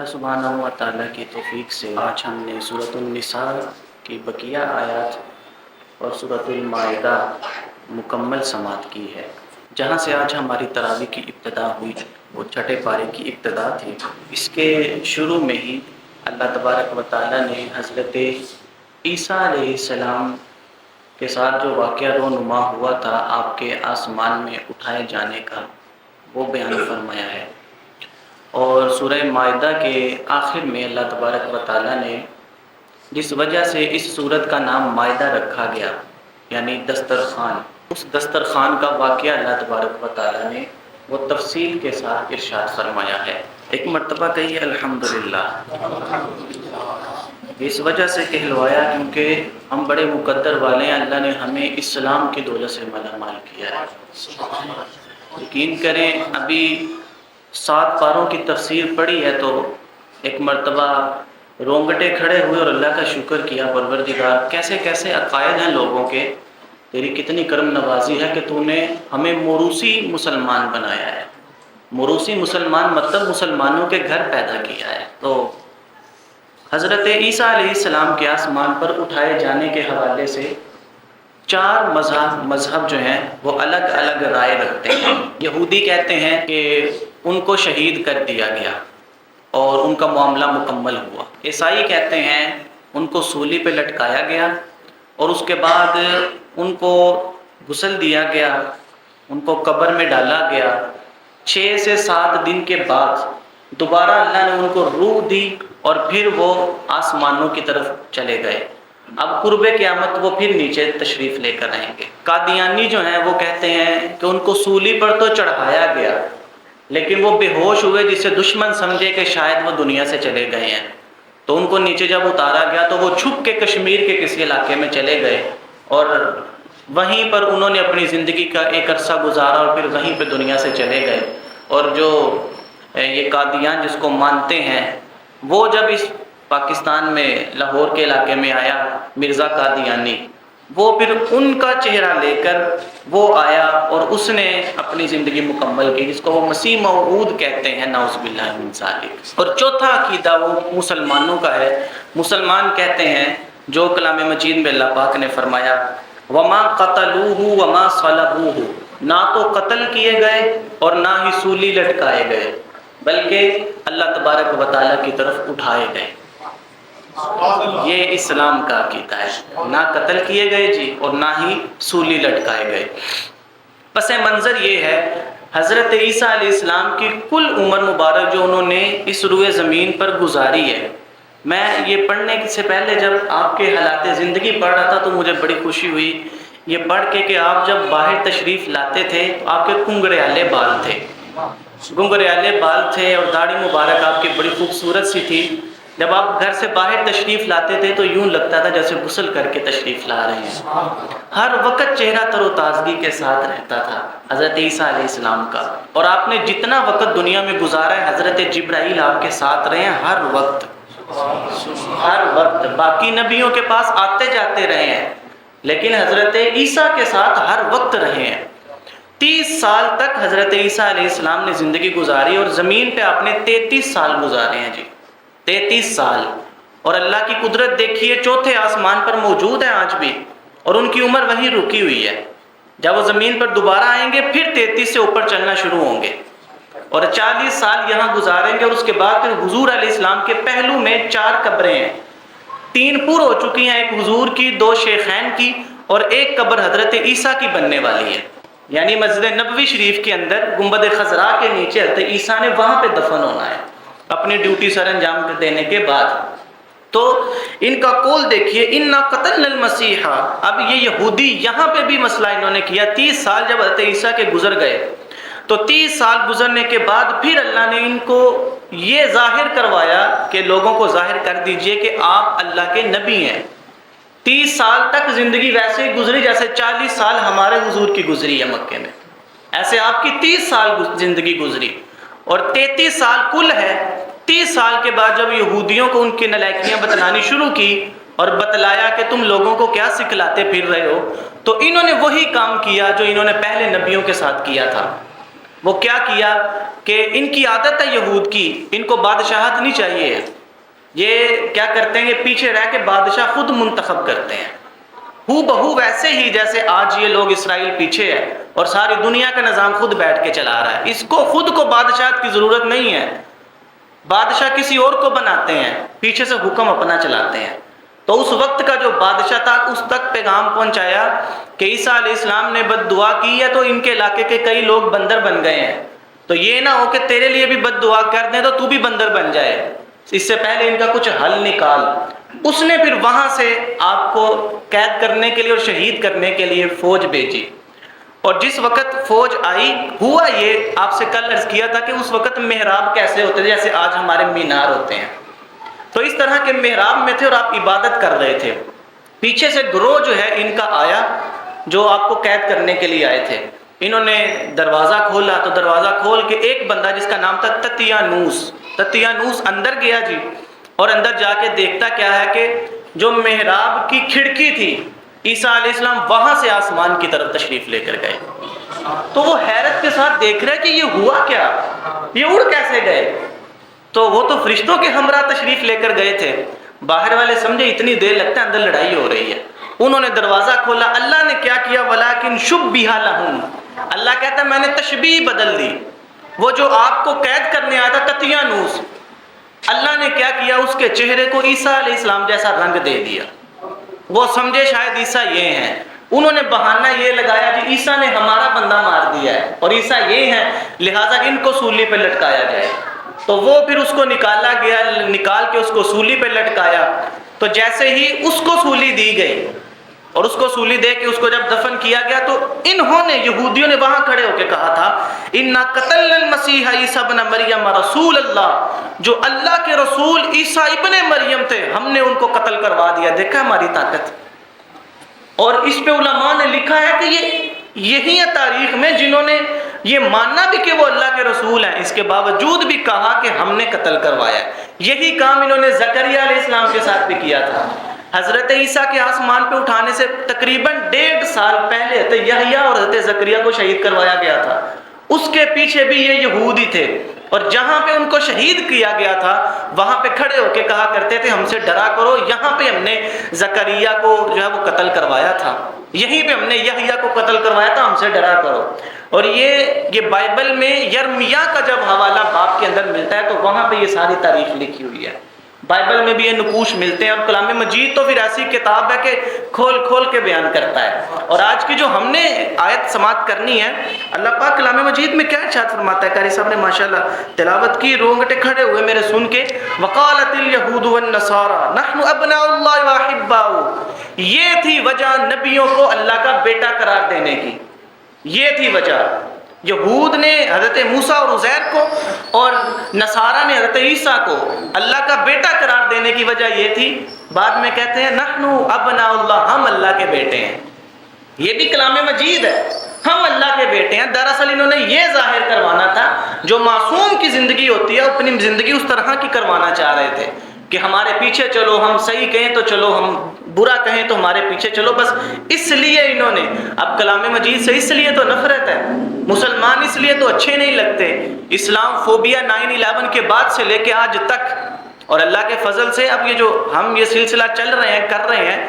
اللہ سبحانہ و تعالیٰ کی توفیق سے آج ہم نے سورۃ النساء کی بقیہ آیات اور سورۃ المائدہ مکمل سماعت کی ہے۔ جہاں سے آج ہماری تراویح کی ابتدا ہوئی وہ چھٹے پارے کی ابتدا تھی۔ اس کے شروع میں ہی اللہ تبارک و تعالیٰ نے حضرت عیسیٰ علیہ السلام کے ساتھ جو واقعہ رونما ہوا تھا آپ کے آسمان میں اٹھائے جانے کا، وہ بیان فرمایا ہے۔ اور سورہ مائدہ کے آخر میں اللہ تبارک و تعالیٰ نے جس وجہ سے اس سورت کا نام مائدہ رکھا گیا یعنی دسترخوان، اس دسترخوان کا واقعہ اللہ تبارک و تعالیٰ نے وہ تفصیل کے ساتھ ارشاد فرمایا ہے۔ ایک مرتبہ کہیے الحمدللہ۔ اس وجہ سے کہلوایا کیونکہ ہم بڑے مقدر والے ہیں، اللہ نے ہمیں اسلام کی دولت سے مالا مال کیا ہے۔ یقین کریں ابھی 7 پاروں کی تفسیر پڑھی ہے تو ایک مرتبہ رونگٹے کھڑے ہوئے اور اللہ کا شکر کیا، پروردگار کیسے کیسے عقائد ہیں لوگوں کے، تیری کتنی کرم نوازی ہے کہ تو نے ہمیں موروثی مسلمان بنایا ہے۔ موروثی مسلمان مطلب مسلمانوں کے گھر پیدا کیا ہے۔ تو حضرت عیسیٰ علیہ السلام کے آسمان پر اٹھائے جانے کے حوالے سے 4 مذہب جو ہیں وہ الگ الگ رائے رکھتے ہیں۔ یہودی کہتے ہیں کہ ان کو شہید کر دیا گیا اور ان کا معاملہ مکمل ہوا۔ عیسائی کہتے ہیں ان کو سولی پہ لٹکایا گیا اور اس کے بعد ان کو غسل دیا گیا، ان کو قبر میں ڈالا گیا۔ 6 سے 7 دن کے بعد دوبارہ اللہ نے ان کو روح دی اور پھر وہ آسمانوں کی طرف چلے گئے۔ اب قرب قیامت وہ پھر نیچے تشریف لے کر آئیں گے۔ قادیانی جو ہیں وہ کہتے ہیں کہ ان کو سولی پر تو چڑھایا گیا لیکن وہ بے ہوش ہوئے، جسے دشمن سمجھے کہ شاید وہ دنیا سے چلے گئے ہیں، تو ان کو نیچے جب اتارا گیا تو وہ چھپ کے کشمیر کے کسی علاقے میں چلے گئے اور وہیں پر انہوں نے اپنی زندگی کا ایک عرصہ گزارا اور پھر وہیں پہ دنیا سے چلے گئے۔ اور جو یہ قادیان جس کو مانتے ہیں وہ جب اس پاکستان میں لاہور کے علاقے میں آیا مرزا قادیانی، وہ پھر ان کا چہرہ لے کر وہ آیا اور اس نے اپنی زندگی مکمل کی، جس کو وہ مسیح موعود کہتے ہیں، نعوذ باللہ من ذالک۔ اور چوتھا عقیدہ وہ مسلمانوں کا ہے۔ مسلمان کہتے ہیں جو کلام مجید میں اللہ پاک نے فرمایا وما قتلوہ وما صلبوہ، نہ تو قتل کیے گئے اور نہ ہی سولی لٹکائے گئے بلکہ اللہ تبارک و تعالیٰ کی طرف اٹھائے گئے۔ یہ اسلام کا عقیدہ ہے، نہ قتل کیے گئے جی اور نہ ہی سولی لٹکائے گئے۔ پس منظر یہ ہے حضرت عیسیٰ علیہ السلام کی کل عمر مبارک جو انہوں نے اس روئے زمین پر گزاری ہے۔ میں یہ پڑھنے سے پہلے جب آپ کے حالات زندگی پڑھ رہا تھا تو مجھے بڑی خوشی ہوئی یہ پڑھ کے کہ آپ جب باہر تشریف لاتے تھے تو آپ کے گنگریالے بال تھے، گنگریالے بال تھے اور داڑھی مبارک آپ کی بڑی خوبصورت سی تھی۔ جب آپ گھر سے باہر تشریف لاتے تھے تو یوں لگتا تھا جیسے غسل کر کے تشریف لا رہے ہیں۔ ہر وقت چہرہ تر و تازگی کے ساتھ رہتا تھا حضرت عیسیٰ علیہ السلام کا۔ اور آپ نے جتنا وقت دنیا میں گزارا ہے حضرت جبرائیل آپ کے ساتھ رہے ہیں ہر وقت، ہر وقت۔ باقی نبیوں کے پاس آتے جاتے رہے ہیں لیکن حضرت عیسیٰ کے ساتھ ہر وقت رہے ہیں۔ 30 سال تک حضرت عیسیٰ علیہ السلام نے زندگی گزاری اور زمین پہ آپ نے 33 سال گزارے ہیں جی، 33 سال۔ اور اللہ کی قدرت دیکھیے، چوتھے آسمان پر موجود ہیں آج بھی اور ان کی عمر وہیں رکی ہوئی ہے۔ جب وہ زمین پر دوبارہ آئیں گے پھر 33 سے اوپر چلنا شروع ہوں گے اور 40 سال یہاں گزاریں گے اور اس کے بعد پھر حضور علیہ السلام کے پہلو میں 4 قبریں ہیں، 3 پور ہو چکی ہیں، ایک حضور کی، 2 شیخین کی اور ایک قبر حضرت عیسیٰ کی بننے والی ہے۔ یعنی مسجد نبوی شریف کے اندر گنبد خضراء کے نیچے حضرت عیسیٰ نے وہاں پہ دفن ہونا ہے اپنی ڈیوٹی سر انجام دینے کے بعد۔ تو ان کا قول دیکھیے انا قتلنا المسیح۔ اب یہ یہودی یہاں پہ بھی مسئلہ انہوں نے کیا۔ 30 سال جب حضرت عیسیٰ کے گزر گئے تو 30 سال گزرنے کے بعد پھر اللہ نے ان کو یہ ظاہر کروایا کہ لوگوں کو ظاہر کر دیجئے کہ آپ اللہ کے نبی ہیں۔ 30 سال تک زندگی ویسے ہی گزری جیسے 40 سال ہمارے حضور کی گزری ہے مکے میں، ایسے آپ کی 30 سال زندگی گزری اور 33 سال کل ہے۔ 30 سال کے بعد جب یہودیوں کو ان کی نالائکیاں بتلانی شروع کی اور بتلایا کہ تم لوگوں کو کیا سکھلاتے پھر رہے ہو، تو انہوں نے وہی کام کیا جو انہوں نے پہلے نبیوں کے ساتھ کیا تھا۔ وہ کیا کیا کہ ان کی عادت ہے یہود کی، ان کو بادشاہت نہیں چاہیے، یہ کیا کرتے ہیں، یہ پیچھے رہ کے بادشاہ خود منتخب کرتے ہیں، ہو بہو ویسے ہی جیسے آج یہ لوگ اسرائیل پیچھے ہے اور ساری دنیا کا نظام خود بیٹھ کے چلا رہا ہے۔ اس کو خود کو بادشاہت کی ضرورت نہیں ہے، بادشاہ کسی اور کو بناتے ہیں، پیچھے سے حکم اپنا چلاتے ہیں۔ تو اس وقت کا جو بادشاہ تھا اس تک پیغام پہنچایا کہ عیسیٰ علیہ السلام نے بد دعا کی ہے تو ان کے علاقے کے کئی لوگ بندر بن گئے ہیں، تو یہ نہ ہو کہ تیرے لیے بھی بد دعا کر دیں تو تو بھی بندر بن جائے، اس سے پہلے ان کا کچھ حل نکال۔ اس نے پھر وہاں سے آپ کو قید کرنے کے لیے اور شہید کرنے کے لیے فوج بھیجی، اور جس وقت فوج آئی ہوا یہ آپ سے کل عرض کیا تھا کہ اس وقت محراب کیسے ہوتے تھے، جیسے آج ہمارے مینار ہوتے ہیں، تو اس طرح کے محراب میں تھے اور آپ عبادت کر رہے تھے۔ پیچھے سے گروہ جو ہے ان کا آیا جو آپ کو قید کرنے کے لیے آئے تھے، انہوں نے دروازہ کھولا تو دروازہ کھول کے ایک بندہ جس کا نام تھا تتیانوس اندر گیا جی، اور اندر جا کے دیکھتا کیا ہے کہ جو محراب کی کھڑکی تھی عیسیٰ علیہ السلام وہاں سے آسمان کی طرف تشریف لے کر گئے، تو وہ حیرت کے ساتھ دیکھ رہے کہ یہ ہوا کیا، یہ اڑ کیسے گئے، تو وہ تو فرشتوں کے ہمراہ تشریف لے کر گئے تھے۔ باہر والے سمجھے اتنی دیر لگتا ہے اندر لڑائی ہو رہی ہے، انہوں نے دروازہ کھولا، اللہ نے کیا کیا وَلَٰكِن شُبِّهَ لَهُمْ، اللہ کہتا ہے میں نے تشبیہ بدل دی، وہ جو آپ کو قید کرنے آیا تھا تتیانوس، اللہ نے کیا کیا اس کے چہرے کو عیسیٰ علیہ السلام جیسا رنگ دے دیا، وہ سمجھے شاید عیسیٰ یہ ہیں، انہوں نے بہانہ یہ لگایا جی عیسیٰ نے ہمارا بندہ مار دیا ہے اور عیسیٰ یہ ہیں لہٰذا ان کو سولی پہ لٹکایا جائے، تو وہ پھر اس کو نکالا گیا، نکال کے اس کو سولی پہ لٹکایا، تو جیسے ہی اس کو سولی دی گئی اور اس کو سولی دے کے اس کو جب دفن کیا گیا تو انہوں نے یہودیوں نے وہاں کھڑے ہو کے کہا تھا اِنَّا قَتَلْنَا الْمَسِيحَ عِيسَىٰ ابْنَ مَرْيَمَ رَسُولَ اللَّهِ، جو اللہ کے رسول عیسیٰ ابن مریم تھے ہم نے ان کو قتل کروا دیا، دیکھا ہماری طاقت۔ اور اس پہ علماء نے لکھا ہے کہ یہی ہے تاریخ میں جنہوں نے یہ ماننا بھی کہ وہ اللہ کے رسول ہیں، اس کے باوجود بھی کہا کہ ہم نے قتل کروایا۔ یہی کام انہوں نے زکریہ علیہ السلام کے ساتھ بھی کیا تھا۔ حضرت عیسیٰ کے آسمان پہ اٹھانے سے تقریباً 1.5 سال پہلے حضرت یحییٰ اور حضرت زکریہ کو شہید کروایا گیا تھا، اس کے پیچھے بھی یہ یہودی تھے، اور جہاں پہ ان کو شہید کیا گیا تھا وہاں پہ کھڑے ہو کے کہا کرتے تھے ہم سے ڈرا کرو، یہاں پہ ہم نے زکریہ کو جو ہے وہ قتل کروایا تھا، یہیں پہ ہم نے یحییٰ کو قتل کروایا تھا، ہم سے ڈرا کرو۔ اور یہ بائبل میں یرمیہ کا جب حوالہ باب کے اندر ملتا ہے تو وہاں پہ یہ ساری تاریخ لکھی ہوئی ہے، بائبل میں بھی یہ نقوش ملتے ہیں، اور کلام مجید تو پھر ایسی کتاب ہے کہ کھول کھول کے بیان کرتا ہے۔ اور آج کی جو ہم نے آیت سماعت کرنی ہے، اللہ پاک کلام مجید میں کیا ارشاد فرماتا ہے، قاری صاحب نے ماشاءاللہ تلاوت کی، رونگٹے کھڑے ہوئے میرے سن کے، وقالت اليہود والنصارى نحن ابناء اللہ واحباؤہ، یہ تھی وجہ نبیوں کو اللہ کا بیٹا قرار دینے کی، یہ تھی وجہ۔ یہود نے حضرت موسیٰ اور عزیر کو اور نصارہ نے حضرت عیسیٰ کو اللہ کا بیٹا قرار دینے کی وجہ یہ تھی، بعد میں کہتے ہیں نحن ابناء اللہ، ہم اللہ کے بیٹے ہیں، یہ بھی کلام مجید ہے، ہم اللہ کے بیٹے ہیں۔ دراصل انہوں نے یہ ظاہر کروانا تھا، جو معصوم کی زندگی ہوتی ہے اپنی زندگی اس طرح کی کروانا چاہ رہے تھے کہ ہمارے پیچھے چلو، ہم صحیح کہیں تو چلو، ہم برا کہیں تو ہمارے پیچھے چلو، بس اس لیے انہوں نے اب کلام مجید سے اس لیے تو نفرت ہے، مسلمان اس لیے تو اچھے نہیں لگتے، اسلام فوبیا 9/11 کے بعد سے لے کے آج تک، اور اللہ کے فضل سے اب یہ جو ہم یہ سلسلہ چل رہے ہیں کر رہے ہیں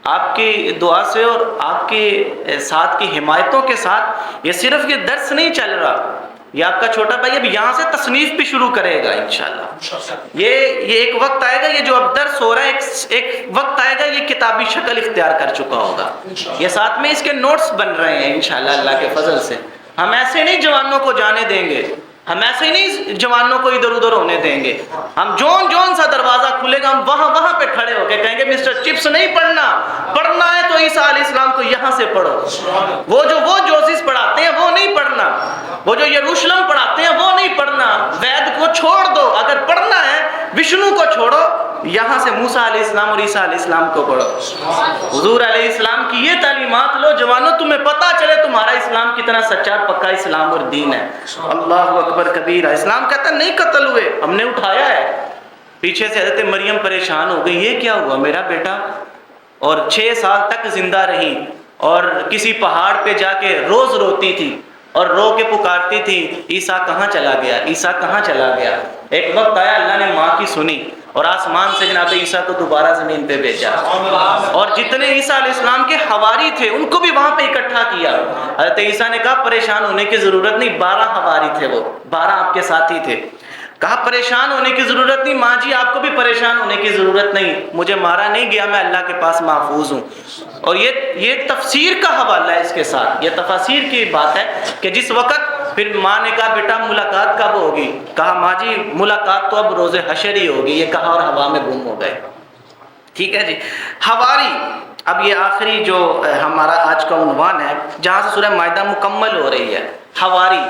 آپ کی دعا سے اور آپ کے ساتھ کی حمایتوں کے ساتھ، یہ صرف یہ درس نہیں چل رہا، یہ آپ کا چھوٹا بھائی اب یہاں سے تصنیف بھی شروع کرے گا انشاءاللہ۔ یہ ایک وقت آئے گا، یہ جو اب درس ہو رہا ہے ایک وقت آئے گا یہ کتابی شکل اختیار کر چکا ہوگا، یہ ساتھ میں اس کے نوٹس بن رہے ہیں انشاءاللہ اللہ کے فضل سے۔ ہم ایسے نہیں جوانوں کو جانے دیں گے، ہم ایسے نہیں جوانوں کو ادھر ادھر ہونے دیں گے، ہم جون سا دروازہ کھلے گا ہم وہاں پہ کھڑے ہو کے کہیں گے مسٹر چپس نہیں پڑھنا ہے تو عیسیٰ علیہ السلام کو یہاں سے پڑھو، وہ جوزس پڑھاتے ہیں وہ نہیں پڑھنا، وہ جو یروشلم پڑھاتے ہیں وہ نہیں پڑھنا، وید کو چھوڑ دو، اگر پڑھنا ہے وشنو کو چھوڑو، یہاں سے موسیٰ علیہ السلام اور عیسیٰ علیہ السلام کو پڑھو۔ حضور علیہ السلام کی یہ تعلیمات لو جوانوں، تمہیں پتہ چلے تمہارا اسلام کتنا سچا پکا اسلام اور دین ہے۔ اللہ اکبر کبیرہ۔ اسلام کہتا ہے نہیں قتل ہوئے، ہم نے اٹھایا ہے۔ پیچھے سے حضرت مریم پریشان ہو گئی، یہ کیا ہوا میرا بیٹا، اور 6 سال تک زندہ رہی اور کسی پہاڑ پہ جا کے روز روتی تھی اور رو کے پکارتی تھی عیسیٰ کہاں چلا گیا، عیسیٰ کہاں چلا گیا۔ ایک وقت آیا اللہ نے ماں کی سنی اور آسمان سے جناب عیسیٰ کو دوبارہ زمین پہ بھیجا، اور جتنے عیسیٰ علیہ السلام کے حواری تھے ان کو بھی وہاں پہ اکٹھا کیا۔ حضرت عیسیٰ نے کہا پریشان ہونے کی ضرورت نہیں، 12 حواری تھے، وہ 12 آپ کے ساتھی تھے۔ کہا پریشان ہونے کی ضرورت نہیں، ماں جی آپ کو بھی پریشان ہونے کی ضرورت نہیں، مجھے مارا نہیں گیا، میں اللہ کے پاس محفوظ ہوں۔ اور یہ تفسیر کا حوالہ ہے اس کے ساتھ، یہ تفاسیر کی بات ہے کہ جس وقت پھر ماں نے کہا بیٹا ملاقات کب ہوگی، کہا ماں جی ملاقات تو اب روز حشر ہی ہوگی، یہ کہا اور ہوا میں گم ہو گئے۔ ٹھیک ہے جی، حواری۔ اب یہ آخری جو ہمارا آج کا عنوان ہے جہاں سے سورہ مائدہ مکمل ہو رہی ہے، حواری۔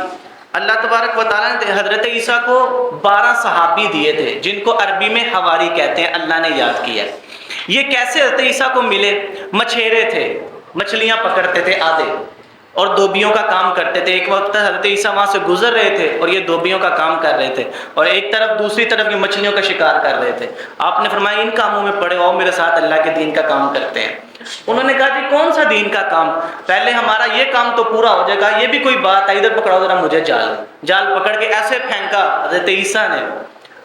اللہ تبارک و تعالیٰ نے حضرت عیسیٰ کو 12 صحابی دیے تھے جن کو عربی میں حواری کہتے ہیں، اللہ نے یاد کیا۔ یہ کیسے حضرت عیسیٰ کو ملے؟ مچھیرے تھے، مچھلیاں پکڑتے تھے آدھے اور دھوبیوں کا کام کرتے تھے۔ ایک وقت حضرت عیسیٰ وہاں سے گزر رہے تھے اور یہ دھوبیوں کا کام کر رہے تھے، اور ایک طرف دوسری طرف یہ مچھلیوں کا شکار کر رہے تھے۔ آپ نے فرمایا ان کاموں میں پڑے ہو، میرے ساتھ اللہ کے دین کا کام کرتے ہیں۔ انہوں نے کہا جی کون سا دین کا کام؟ پہلے ہمارا یہ کام تو پورا ہو جائے گا، یہ بھی کوئی بات ہے، ادھر پکڑاؤ ذرا مجھے جال پکڑ کے ایسے پھینکا حضرت عیسیٰ نے،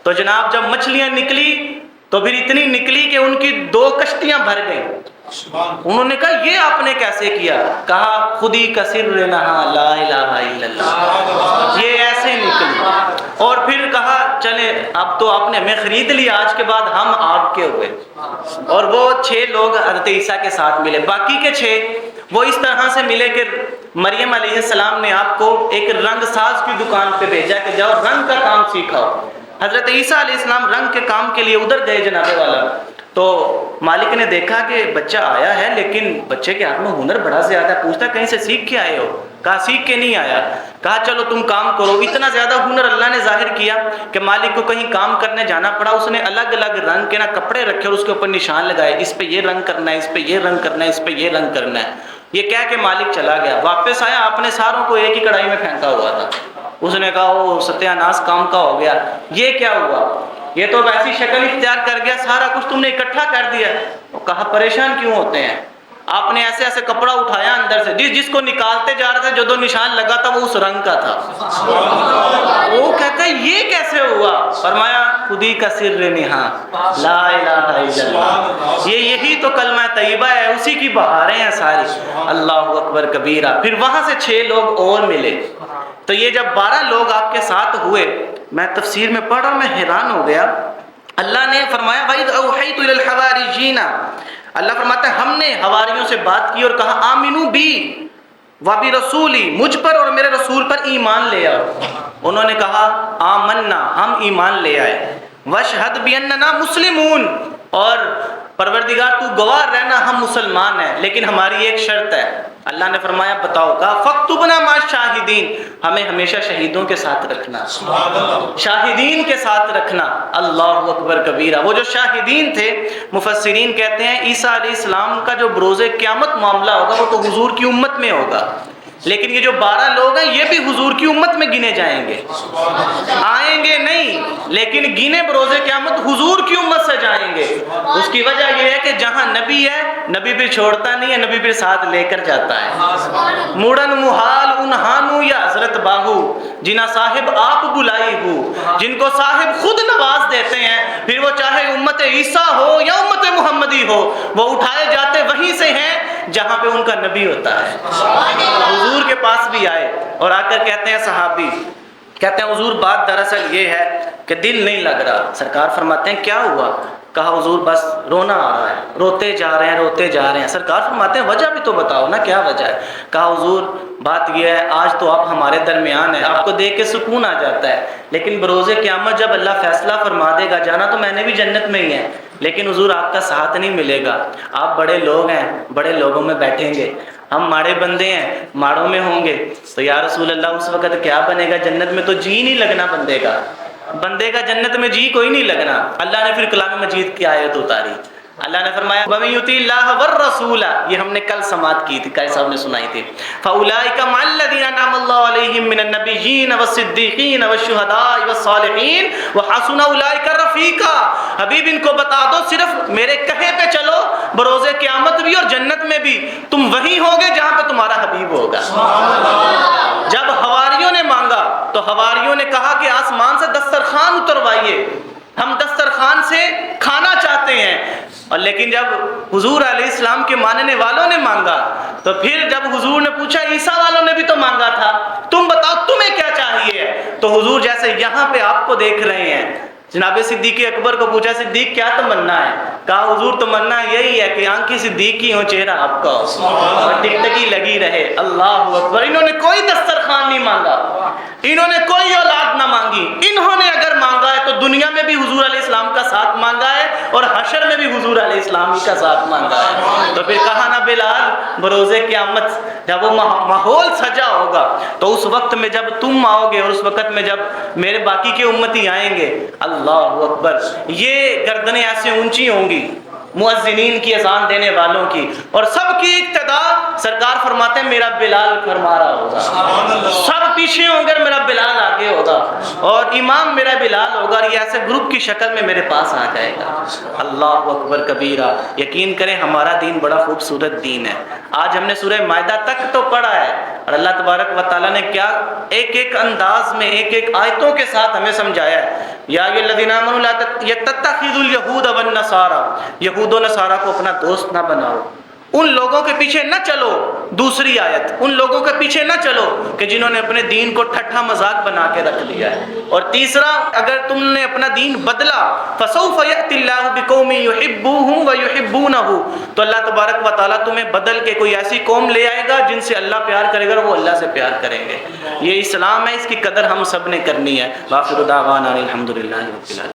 تو جناب جب مچھلیاں نکلی تو پھر اتنی نکلی کہ ان کی 2 کشتیاں بھر گئیں۔ انہوں نے کہا یہ آپ نے کیسے کیا؟ کہا خودی کا سر نہا لا الہ الا اللہ، یہ ایسے نکلی۔ اور پھر کہا چلے اب تو آپ نے ہمیں خرید لیا، آج کے بعد ہم آپ کے ہوئے۔ اور وہ 6 لوگ حضرت عیسیٰ کے ساتھ ملے، باقی کے 6 وہ اس طرح سے ملے کہ مریم علیہ السلام نے آپ کو ایک رنگ ساز کی دکان پہ بھیجا کہ جاؤ رنگ کا کام سیکھاؤ۔ حضرت عیسیٰ علیہ السلام رنگ کے کام کے لیے ادھر گئے جناب والا، تو مالک نے دیکھا کہ بچہ آیا ہے لیکن بچے کے ہاتھ میں ہنر بڑا زیادہ ہے، پوچھتا کہیں سے سیکھ کے آئے ہو؟ کہا سیکھ کے نہیں آیا۔ کہا چلو تم کام کرو۔ اتنا زیادہ ہنر اللہ نے ظاہر کیا کہ مالک کو کہیں کام کرنے جانا پڑا، اس نے الگ الگ رنگ کے کپڑے رکھے اور اس کے اوپر نشان لگائے، اس پہ یہ رنگ کرنا ہے، اس پہ یہ رنگ کرنا ہے، اس پہ یہ رنگ کرنا ہے۔ یہ کہہ کے مالک چلا گیا، واپس آیا، آپ نے ساروں کو ایک ہی کڑھائی میں پھینکا ہوا تھا۔ اس نے کہا او ستیہ ناس کام کا ہو گیا، یہ کیا ہوا؟ یہ تو ویسی شکل اختیار کر گیا، سارا کچھ تم نے اکٹھا کر دیا۔ وہ کہا پریشان کیوں ہوتے ہیں؟ آپ نے ایسے ایسے کپڑا اٹھایا اندر سے، جس کو نکالتے جا رہے تھے جو نشان لگا تھا وہ اس رنگ کا تھا۔ وہ کہتا ہے یہ کیسے ہوا؟ فرمایا خودی کا سر نہا لا الہ الا اللہ، یہی تو کلمہ طیبہ ہے، اسی کی بہاریں ہیں ساری۔ اللہ اکبر کبیرہ۔ پھر وہاں سے 6 لوگ اور ملے، تو یہ جب 12 لوگ آپ کے ساتھ ہوئے، میں تفسیر میں پڑھا میں حیران ہو گیا۔ اللہ نے فرمایا وَإِذْ أَوْحَيْتُ إِلَى الْحَوَارِيِّينَ، اللہ فرماتا ہے ہم نے حواریوں سے بات کی اور کہا آمنو بی وَبِرَسُولِي، مجھ پر اور میرے رسول پر ایمان لے آؤ۔ انہوں نے کہا آمنا، ہم ایمان لے آئے۔ وَاشْهَدْ بِأَنَّنَا مُسْلِمُونَ، اور پروردگار تو گواہ رہنا ہم مسلمان ہیں، لیکن ہماری ایک شرط ہے۔ اللہ نے فرمایا بتاؤ؟ کہا فَاكْتُبْنَا مَعَ الشَّاهِدِينَ، ہمیں ہمیشہ شہیدوں کے ساتھ رکھنا، شاہدین کے ساتھ رکھنا۔ اللہ اکبر کبیرہ۔ وہ جو شاہدین تھے، مفسرین کہتے ہیں عیسیٰ علیہ السلام کا جو بروز قیامت معاملہ ہوگا وہ تو حضور کی امت میں ہوگا، لیکن یہ جو 12 لوگ ہیں یہ بھی حضور کی امت میں گنے جائیں گے، آئیں گے نہیں لیکن گنے بروز قیامت حضور کی امت سے جائیں گے۔ اس کی وجہ یہ ہے کہ جہاں نبی ہے نبی پھر چھوڑتا نہیں ہے، نبی پھر ساتھ لے کر جاتا ہے۔ موڑن محال انہانو یا حضرت باہو، جنہ صاحب آپ بلائی ہو، جن کو صاحب خود نواز دیتے ہیں، پھر وہ چاہے امت عیسیٰ ہو یا امت محمدی ہو، وہ اٹھائے جاتے وہیں سے ہیں جہاں پہ ان کا نبی ہوتا ہے۔ حضور کے پاس بھی آئے اور آ کر کہتے ہیں صحابی، کہتے ہیں حضور بات دراصل یہ ہے کہ دل نہیں لگ رہا۔ سرکار فرماتے ہیں کیا ہوا؟ کہا حضور بس رونا آ رہا ہے، روتے جا رہے ہیں روتے جا رہے ہیں۔ سرکار فرماتے ہیں وجہ بھی تو بتاؤ نا، کیا وجہ ہے؟ کہا حضور بات یہ ہے آج تو آپ ہمارے درمیان ہیں، آپ کو دیکھ کے سکون آ جاتا ہے، لیکن بروز قیامت جب اللہ فیصلہ فرما دے گا، جانا تو میں نے بھی جنت میں ہی ہے لیکن حضور آپ کا ساتھ نہیں ملے گا۔ آپ بڑے لوگ ہیں، بڑے لوگوں میں بیٹھیں گے، ہم ماڑے بندے ہیں، ماڑوں میں ہوں گے، تو یا رسول اللہ اس وقت کیا بنے گا؟ جنت میں تو جی نہیں لگنا بندے کا جنت میں جی کوئی نہیں لگنا۔ اللہ نے پھر کلام مجید کی آیت اتاری، اللہ نے فرمایا وَمَن يُطِعِ اللَّهَ وَالرَّسُولَ، یہ ہم نے کل سماعت کی تھی، قاری صاحب نے سنائی تھی، فَأُولَٰئِكَ مَعَ الَّذِينَ أَنْعَمَ اللَّهُ عَلَيْهِم مِّنَ النَّبِيِّينَ وَالصِّدِّيقِينَ وَالشُّهَدَاءِ وَالصَّالِحِينَ وَحَسُنَ أُولَٰئِكَ رَفِيقًا۔ حبیب ان کو بتا دو صرف میرے کہے پہ چلو، بروز قیامت بھی اور جنت میں بھی تم وہیں ہوگے جہاں پہ تمہارا حبیب ہوگا۔ جب جب حواریوں نے مانگا تو حواریوں نے کہا کہ آسمان سے دسترخوان اتروائیے، ہم دسترخوان سے کھانا چاہتے ہیں۔ اور لیکن جب حضور علیہ السلام کے ماننے والوں نے مانگا تو پھر جب حضور نے پوچھا عیسیٰ والوں نے بھی تو مانگا تھا، تم بتاؤ تمہیں کیا چاہیے؟ تو حضور جیسے یہاں پہ آپ کو دیکھ رہے ہیں، جناب صدیق اکبر کو پوچھا صدیق کیا تمنا ہے؟ کہا حضور تمنا یہی ہے کہ آنکھیں صدیقی ہوں، چہرہ آپ کا اور ٹکٹکی لگی رہے۔ اللہ اکبر۔ انہوں نے کوئی دسترخوان نہیں مانگا، انہوں نے کوئی اولاد نہ مانگی، انہوں نے اگر مانگا ہے تو دنیا میں بھی حضور علیہ السلام کا ساتھ مانگا ہے اور حشر میں بھی حضور علیہ السلام کا ساتھ مانگا ہے۔ تو پھر کہا نا بلال بروز قیامت جب وہ ماحول سجا ہوگا تو اس وقت میں جب تم آؤ گے اور اس وقت میں جب میرے باقی کے امتی آئیں گے، اللہ اکبر، یہ گردنیں ایسے اونچی ہوں گی مؤذنین کی، اذان دینے والوں کی، اور سب کی ابتدا سرکار فرماتے ہیں میرا بلال فرما رہا ہوگا، سب پیچھے ہوں گے میرا بلال آگے ہوگا اور امام میرا بلال ہوگا، اور یہ ایسے گروپ کی شکل میں میرے پاس آ جائے گا۔ اللہ اکبر کبیرہ۔ یقین کریں ہمارا دین بڑا خوبصورت دین ہے۔ آج ہم نے سورہ مائدہ تک تو پڑھا ہے اور اللہ تبارک و تعالیٰ نے کیا ایک ایک انداز میں ایک ایک آیتوں کے ساتھ ہمیں سمجھایا ہے۔ یا ایھا الذین آمنوا لا تتخذوا اليہود والنصارى، یہود و نصارہ کو اپنا دوست نہ بناؤ، ان لوگوں کے پیچھے نہ چلو۔ دوسری آیت، ان لوگوں کے پیچھے نہ چلو کہ جنہوں نے اپنے دین کو ٹھٹھا مذاق بنا کے رکھ لیا ہے۔ اور تیسرا، اگر تم نے اپنا دین بدلا فسوف یأتی اللہ بقوم یحبوہم ویحبونہ، تو اللہ تبارک و تعالیٰ تمہیں بدل کے کوئی ایسی قوم لے آئے گا جن سے اللہ پیار کرے گا اور وہ اللہ سے پیار کریں گے۔ یہ اسلام ہے، اس کی قدر ہم سب نے کرنی ہے۔ وآخر دعوانا الحمدللہ رب العالمین۔